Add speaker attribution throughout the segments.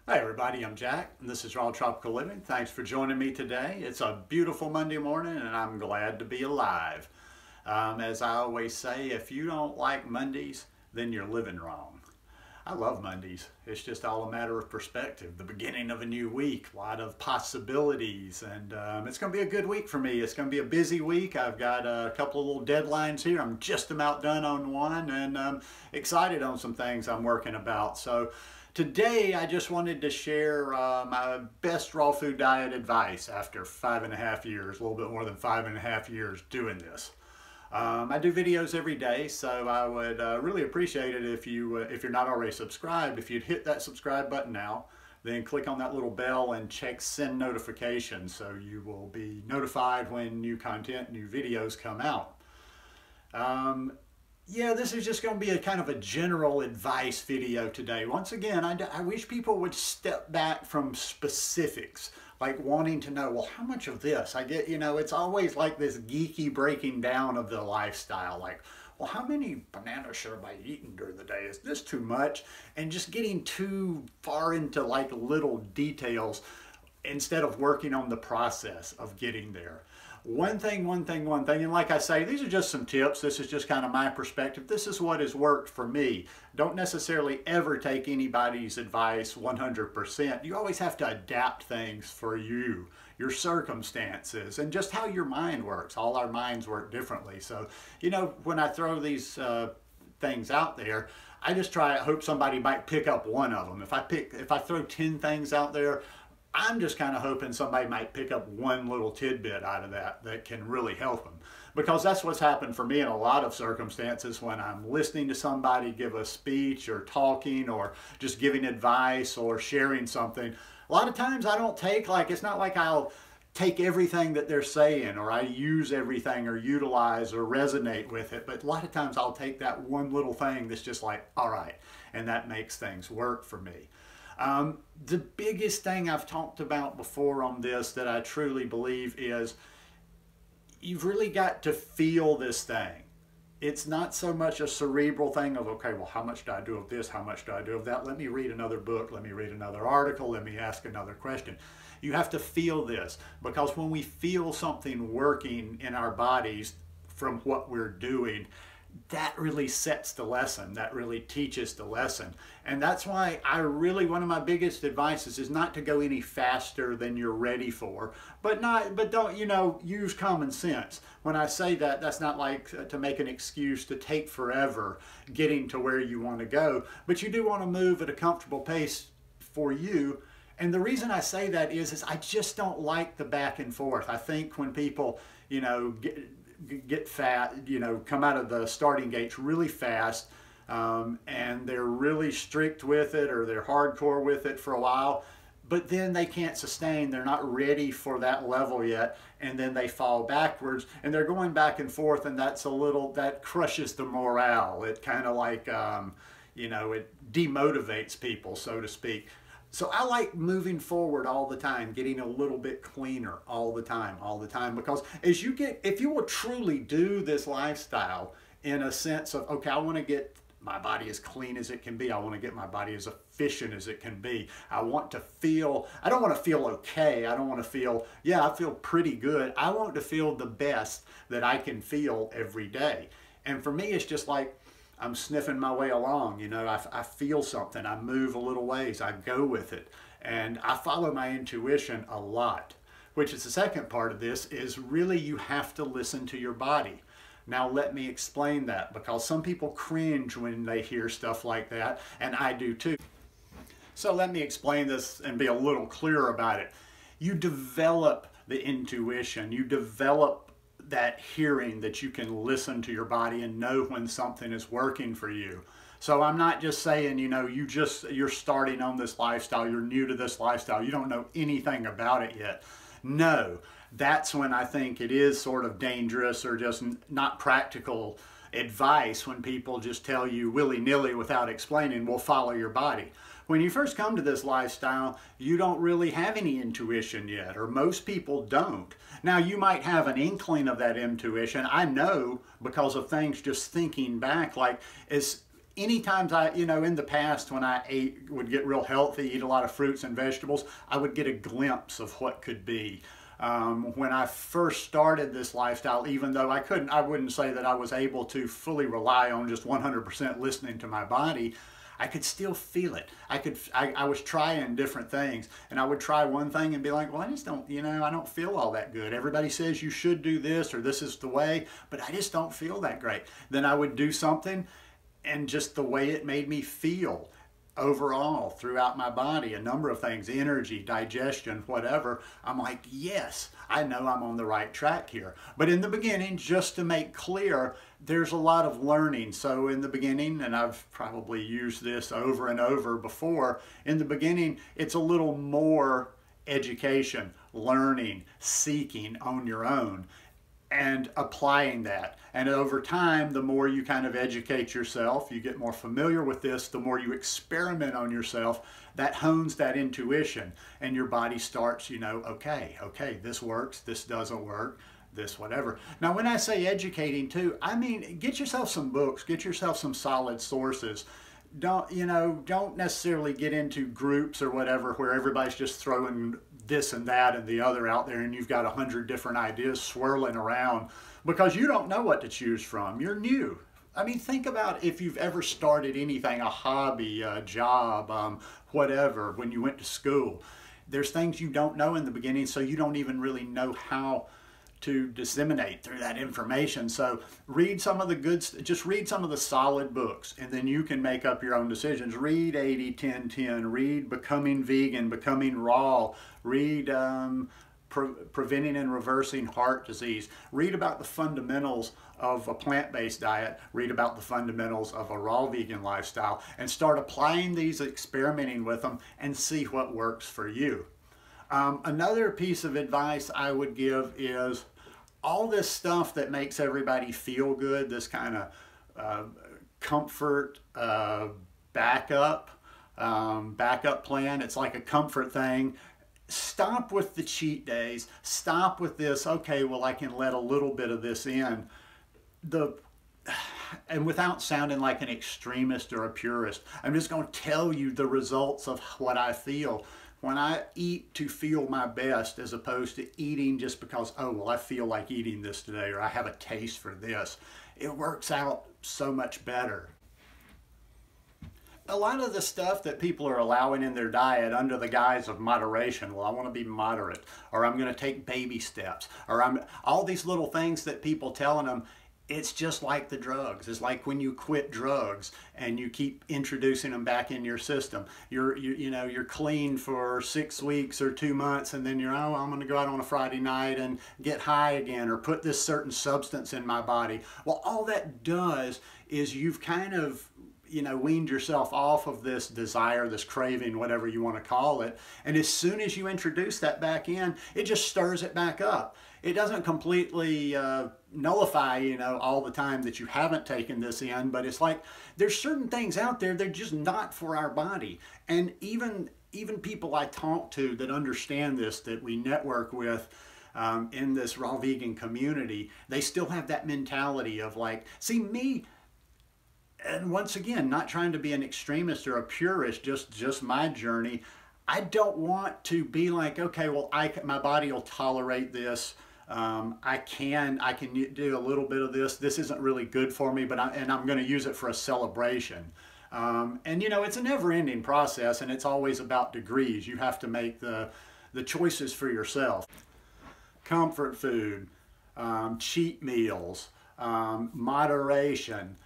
Speaker 1: Hi everybody, I'm Jack and this is Raw Tropical Living. Thanks for joining me today. It's a beautiful Monday morning and I'm glad to be alive. As I always say, if you don't like Mondays, then you're living wrong. I love Mondays. It's just all a matter of perspective. The beginning of a new week, a lot of possibilities, and it's going to be a good week for me. It's going to be a busy week. I've got a couple of little deadlines here. I'm just about done on one and I'm excited on some things I'm working about. So today, I just wanted to share my best raw food diet advice after 5.5 years, a little bit more than 5.5 years doing this. I do videos every day, so I would really appreciate it if you're not already subscribed, if you'd hit that subscribe button now, then click on that little bell and check send notifications so you will be notified when new content, new videos come out. Yeah, this is just going to be a kind of a general advice video today. Once again, I wish people would step back from specifics, like wanting to know, well, how much of this? I get, it's always like this geeky breaking down of the lifestyle, like, well, how many bananas should I be eating during the day? Is this too much? And just getting too far into like little details instead of working on the process of getting there. One thing, and like I say, these are just some tips. This is just kind of my perspective. This is what has worked for me. Don't necessarily ever take anybody's advice 100%. You always have to adapt things for you, your circumstances, and just how your mind works. All our minds work differently. So, when I throw these things out there, I just hope somebody might pick up one of them. If I throw 10 things out there, I'm just kind of hoping somebody might pick up one little tidbit out of that can really help them. Because that's what's happened for me in a lot of circumstances when I'm listening to somebody give a speech or talking or just giving advice or sharing something. A lot of times I don't take, it's not like I'll take everything that they're saying or I use everything or utilize or resonate with it. But a lot of times I'll take that one little thing that's just like, all right, and that makes things work for me. The biggest thing I've talked about before on this that I truly believe is you've really got to feel this thing. It's not so much a cerebral thing of, okay, well, how much do I do of this? How much do I do of that? Let me read another book. Let me read another article. Let me ask another question. You have to feel this, because when we feel something working in our bodies from what we're doing, that really sets the lesson. That really teaches the lesson. And that's why one of my biggest advices is not to go any faster than you're ready for, but don't, use common sense. When I say that, that's not like to make an excuse to take forever getting to where you want to go, but you do want to move at a comfortable pace for you. And the reason I say that is I just don't like the back and forth. I think when people, get fat, come out of the starting gates really fast, and they're really strict with it or they're hardcore with it for a while, but then they can't sustain, they're not ready for that level yet, and then they fall backwards and they're going back and forth, and that crushes the morale. It kind of like, it demotivates people, so to speak. So I like moving forward all the time, getting a little bit cleaner all the time, because if you will truly do this lifestyle in a sense of, okay, I want to get my body as clean as it can be. I want to get my body as efficient as it can be. I don't want to feel okay. I don't want to feel, yeah, I feel pretty good. I want to feel the best that I can feel every day. And for me, it's just like, I'm sniffing my way along, I feel something, I move a little ways, I go with it, and I follow my intuition a lot, which is the second part of this, is really you have to listen to your body. Now let me explain that, because some people cringe when they hear stuff like that, and I do too. So let me explain this and be a little clearer about it. You develop the intuition, you develop that hearing that you can listen to your body and know when something is working for you. So I'm not just saying, you're starting on this lifestyle, you're new to this lifestyle, you don't know anything about it yet. No, that's when I think it is sort of dangerous or just not practical advice when people just tell you willy-nilly without explaining, well, follow your body. When you first come to this lifestyle, you don't really have any intuition yet, or most people don't. Now, you might have an inkling of that intuition. I know because of things just thinking back, like anytime in the past when I would get real healthy, eat a lot of fruits and vegetables, I would get a glimpse of what could be. When I first started this lifestyle, even though I wouldn't say that I was able to fully rely on just 100% listening to my body, I could still feel it. I was trying different things, and I would try one thing and be like, well, I just don't, I don't feel all that good. Everybody says you should do this or this is the way, but I just don't feel that great. Then I would do something, and just the way it made me feel overall throughout my body, a number of things, energy, digestion, whatever, I'm like, yes, I know I'm on the right track here. But in the beginning, just to make clear, there's a lot of learning. So in the beginning, and I've probably used this over and over before, in the beginning, it's a little more education, learning, seeking on your own, and applying that. And over time, the more you kind of educate yourself, you get more familiar with this, the more you experiment on yourself, that hones that intuition, and your body starts, okay, this works, this doesn't work, this whatever. Now, when I say educating too, I mean, get yourself some books, get yourself some solid sources. Don't necessarily get into groups or whatever where everybody's just throwing this and that and the other out there, and you've got 100 different ideas swirling around because you don't know what to choose from. You're new. I mean, think about if you've ever started anything, a hobby, a job, whatever, when you went to school. There's things you don't know in the beginning, so you don't even really know how to disseminate through that information. So read some of the just read some of the solid books, and then you can make up your own decisions. Read 80-10-10, read Becoming Vegan, Becoming Raw, read Preventing and Reversing Heart Disease, read about the fundamentals of a plant-based diet, read about the fundamentals of a raw vegan lifestyle, and start applying these, experimenting with them, and see what works for you. Another piece of advice I would give is all this stuff that makes everybody feel good, this kind of comfort backup plan. It's like a comfort thing. Stop with the cheat days. Stop with this, okay, well, I can let a little bit of this in. And without sounding like an extremist or a purist, I'm just going to tell you the results of what I feel. When I eat to feel my best, as opposed to eating just because, oh, well, I feel like eating this today, or I have a taste for this, it works out so much better. A lot of the stuff that people are allowing in their diet under the guise of moderation, well, I want to be moderate, or I'm going to take baby steps, or all these little things that people telling them, it's just like the drugs. It's like when you quit drugs and you keep introducing them back in your system. You're clean for 6 weeks or 2 months, and then I'm going to go out on a Friday night and get high again, or put this certain substance in my body. Well, all that does is you've kind of weaned yourself off of this desire, this craving, whatever you want to call it. And as soon as you introduce that back in, it just stirs it back up. It doesn't completely nullify, all the time that you haven't taken this in, but it's like there's certain things out there, they're just not for our body. And even people I talk to that understand this, that we network with, in this raw vegan community, they still have that mentality of like, see me, and once again, not trying to be an extremist or a purist, just my journey. I don't want to be like, okay, well, my body will tolerate this. I can do a little bit of this. This isn't really good for me, but I'm going to use it for a celebration. And it's a never-ending process, and it's always about degrees. You have to make the choices for yourself. Comfort food, cheat meals, moderation.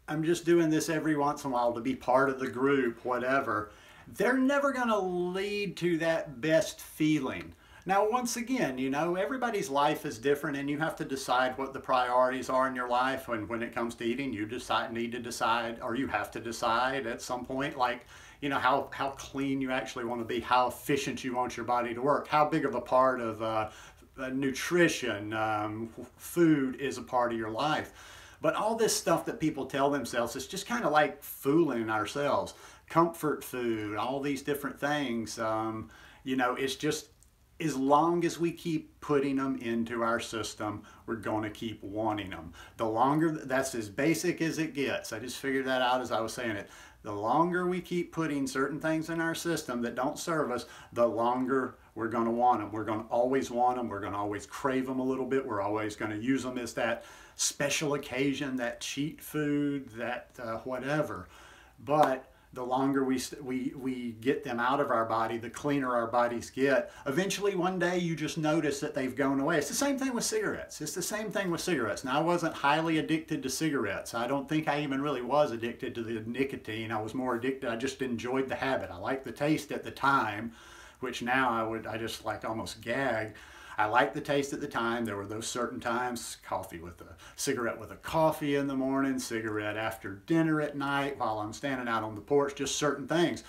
Speaker 1: I'm just doing this every once in a while to be part of the group, whatever. They're never going to lead to that best feeling. Now, once again, everybody's life is different, and you have to decide what the priorities are in your life. When it comes to eating, you need to decide, or you have to decide at some point, like, how clean you actually want to be, how efficient you want your body to work, how big of a part of nutrition, food is a part of your life. But all this stuff that people tell themselves, it's just kind of like fooling ourselves. Comfort food, all these different things, it's just as long as we keep putting them into our system, we're going to keep wanting them. The longer, that's as basic as it gets. I just figured that out as I was saying it. The longer we keep putting certain things in our system that don't serve us, the longer we're going to want them. We're going to always want them. We're going to always crave them a little bit. We're always going to use them as that special occasion, that cheat food, that whatever. But the longer we get them out of our body, the cleaner our bodies get. Eventually, one day, you just notice that they've gone away. It's the same thing with cigarettes. It's the same thing with cigarettes. Now, I wasn't highly addicted to cigarettes. I don't think I even really was addicted to the nicotine. I was more addicted. I just enjoyed the habit. I liked the taste at the time, which now I just like almost gag. I liked the taste at the time. There were those certain times, cigarette with a coffee in the morning, cigarette after dinner at night while I'm standing out on the porch, just certain things.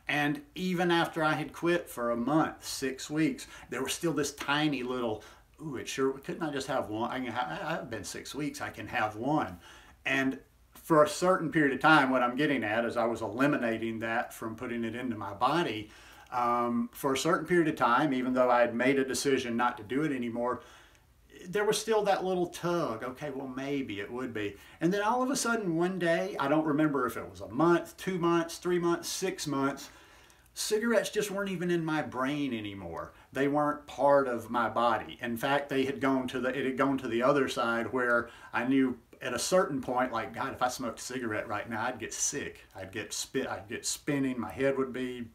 Speaker 1: And even after I had quit for a month, 6 weeks, there was still this tiny little, ooh, couldn't I just have one? I've been 6 weeks, I can have one. And for a certain period of time, what I'm getting at is I was eliminating that from putting it into my body. For a certain period of time, even though I had made a decision not to do it anymore, there was still that little tug. Okay, well, maybe it would be. And then all of a sudden, one day, I don't remember if it was a month, 2 months, 3 months, 6 months, cigarettes just weren't even in my brain anymore. They weren't part of my body. In fact, it had gone to the other side where I knew at a certain point, like, God, if I smoked a cigarette right now, I'd get sick. I'd get spinning. My head would be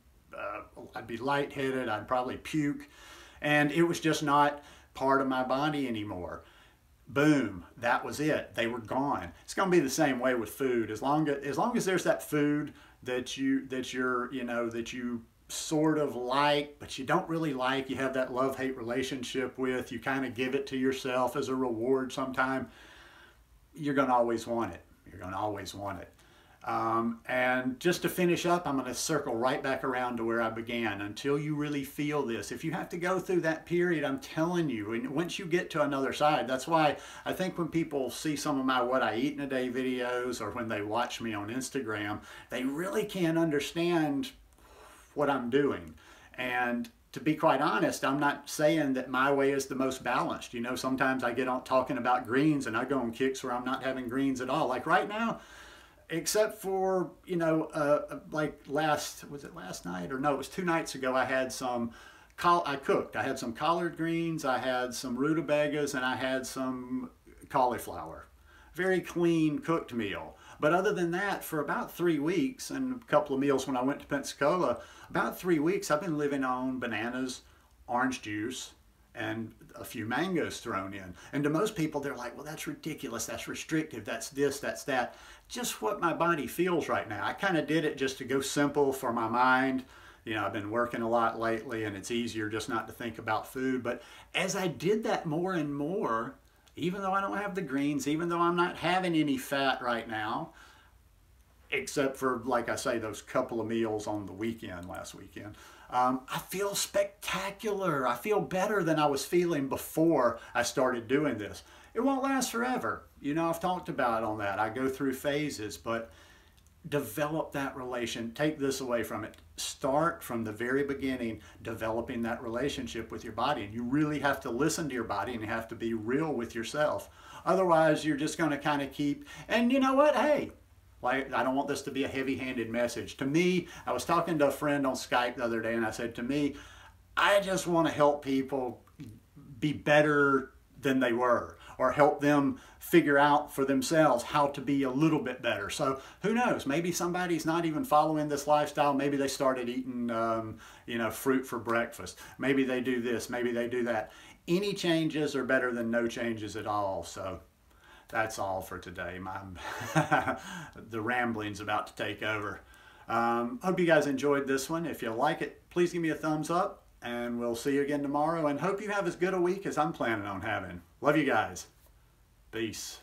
Speaker 1: I'd be lightheaded, I'd probably puke, and it was just not part of my body anymore. Boom, that was it. They were gone. It's going to be the same way with food. As long as there's that food that you sort of like, but you don't really like, you have that love-hate relationship with, you kind of give it to yourself as a reward sometime, you're going to always want it. You're going to always want it. And just to finish up, I'm going to circle right back around to where I began. Until you really feel this, if you have to go through that period, I'm telling you, and once you get to another side, that's why I think when people see some of my what I eat in a day videos, or when they watch me on Instagram, they really can't understand what I'm doing. And to be quite honest, I'm not saying that my way is the most balanced. You know, sometimes I get on talking about greens and I go on kicks where I'm not having greens at all. Like right now, except for, you know, like was it last night? Or no, it was 2 nights ago, I had I cooked. I had some collard greens, I had some rutabagas, and I had some cauliflower. Very clean cooked meal. But other than that, for about 3 weeks, and a couple of meals when I went to Pensacola, about 3 weeks, I've been living on bananas, orange juice, and a few mangoes thrown in. And to most people, they're like, well, that's ridiculous, that's restrictive, that's this, that's that. Just what my body feels right now. I kind of did it just to go simple for my mind. You know, I've been working a lot lately and it's easier just not to think about food. But as I did that more and more, even though I don't have the greens, even though I'm not having any fat right now, except for, like I say, those couple of meals on the weekend, last weekend, I feel spectacular. I feel better than I was feeling before I started doing this. It won't last forever. You know, I've talked about on that. I go through phases, but develop that take this away from it. Start from the very beginning developing that relationship with your body. And you really have to listen to your body and you have to be real with yourself. Otherwise, you're just going to kind of keep, and you know what? Hey, like, I don't want this to be a heavy-handed message. To me, I was talking to a friend on Skype the other day and I said, to me, I just want to help people be better than they were, or help them figure out for themselves how to be a little bit better. So who knows, maybe somebody's not even following this lifestyle. Maybe they started eating you know, fruit for breakfast. Maybe they do this, maybe they do that. Any changes are better than no changes at all. So that's all for today. The rambling's about to take over. Hope you guys enjoyed this one. If you like it, please give me a thumbs up. And we'll see you again tomorrow. And hope you have as good a week as I'm planning on having. Love you guys. Peace.